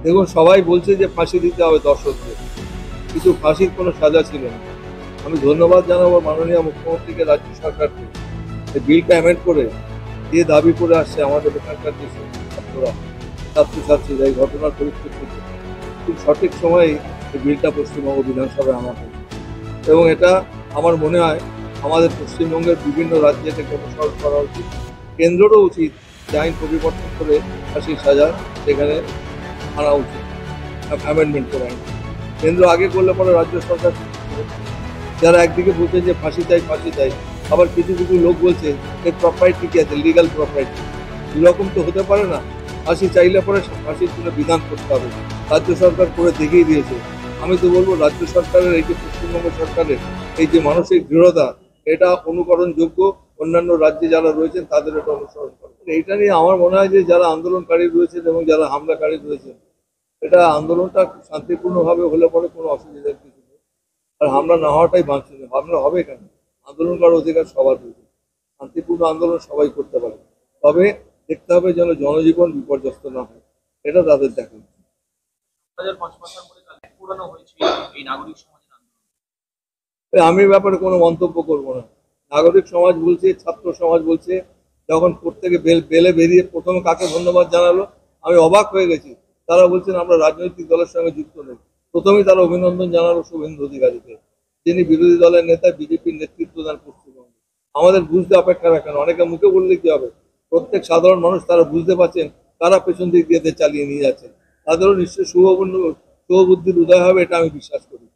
দেখুন, সবাই বলছে যে ফাঁসি দিতে হবে দর্শকদের, কিন্তু ফাঁসির কোনো সাজা ছিল না। আমি ধন্যবাদ জানাবো মাননীয় মুখ্যমন্ত্রীকে, রাজ্য সরকারকে, এই বিলটা অ্যামেন্ড করে যে দাবি করে আসছে আমাদের এখানকার যে ছাত্ররা, ছাত্রছাত্রীরা এই ঘটনার পরিপ্রেক্ষিতে খুব সঠিক সময়ে এই বিলটা পশ্চিমবঙ্গ বিধানসভায় আনা হয়েছে। এবং এটা আমার মনে হয় আমাদের পশ্চিমবঙ্গের বিভিন্ন রাজ্যে এটাকে অনুসরণ করা উচিত। কেন্দ্রেরও উচিত যে আইন পরিবর্তন করে ফাঁসির সাজা সেখানে আনা উচিত, অ্যামেন্ডমেন্ট করা উচিত। কেন্দ্র আগে করলে পরে রাজ্য সরকার, যারা একদিকে বলছে যে ফাঁসি চাই ফাঁসি চাই, আবার কিছু কিছু লোক বলছে এর প্রপার্টি কি আছে, লিগাল প্রপার্টি। এরকম তো হতে পারে না। ফাঁসি চাইলে পরে ফাঁসির জন্য বিধান করতে হবে, রাজ্য সরকার করে দেখিয়ে দিয়েছে। আমি তো বলবো রাজ্য সরকারের এই যে পশ্চিমবঙ্গ সরকারের এই যে মানসিক দৃঢ়তা, এটা অনুকরণযোগ্য। অন্যান্য রাজ্যে যারা রয়েছেন তাদের এটা অনুসরণ করে। এইটা নিয়ে আমার মনে হয় যে যারা আন্দোলনকারী রয়েছেন এবং যারা হামলাকারী রয়েছেন, এটা আন্দোলনটা শান্তিপূর্ণভাবে হলে পরে কোনো অসুবিধার কিছু নেই। আর হামলা না হওয়াটাই বাঞ্ছনীয়। হামলা হবে কেন? আন্দোলন করার অধিকার সবার রয়েছে, শান্তিপূর্ণ আন্দোলন সবাই করতে পারে। তবে দেখতে হবে যেন জনজীবন বিপর্যস্ত না হয়, এটা তাদের দেখা উচিত। 2005 সালে কালে পুরানো হয়েছিল এই নাগরিক সমাজের আন্দোলন। আমি এ ব্যাপারে কোনো মন্তব্য করব না। নাগরিক সমাজ বলছে, ছাত্র সমাজ বলছে, যখন প্রত্যেকে বেলে বেরিয়ে প্রথমে কাকে ধন্যবাদ জানালো, আমি অবাক হয়ে গেছি। তারা বলছেন আমরা রাজনৈতিক দলের সঙ্গে যুক্ত নেই। প্রথমেই তারা অভিনন্দন জানালো শুভেন্দু অধিকারীকে, যিনি বিরোধী দলের নেতা, বিজেপির নেতৃত্ব দেন পশ্চিমবঙ্গে। আমাদের বুঝতে অপেক্ষা রাখেন, অনেকে মুখে বললে কি হবে? প্রত্যেক সাধারণ মানুষ তারা বুঝতে পারছেন তারা পেছন দিক দিয়ে চালিয়ে নিয়ে যাচ্ছেন। তাদেরও নিশ্চয়ই শুভবুদ্ধির উদয় হবে, এটা আমি বিশ্বাস করি।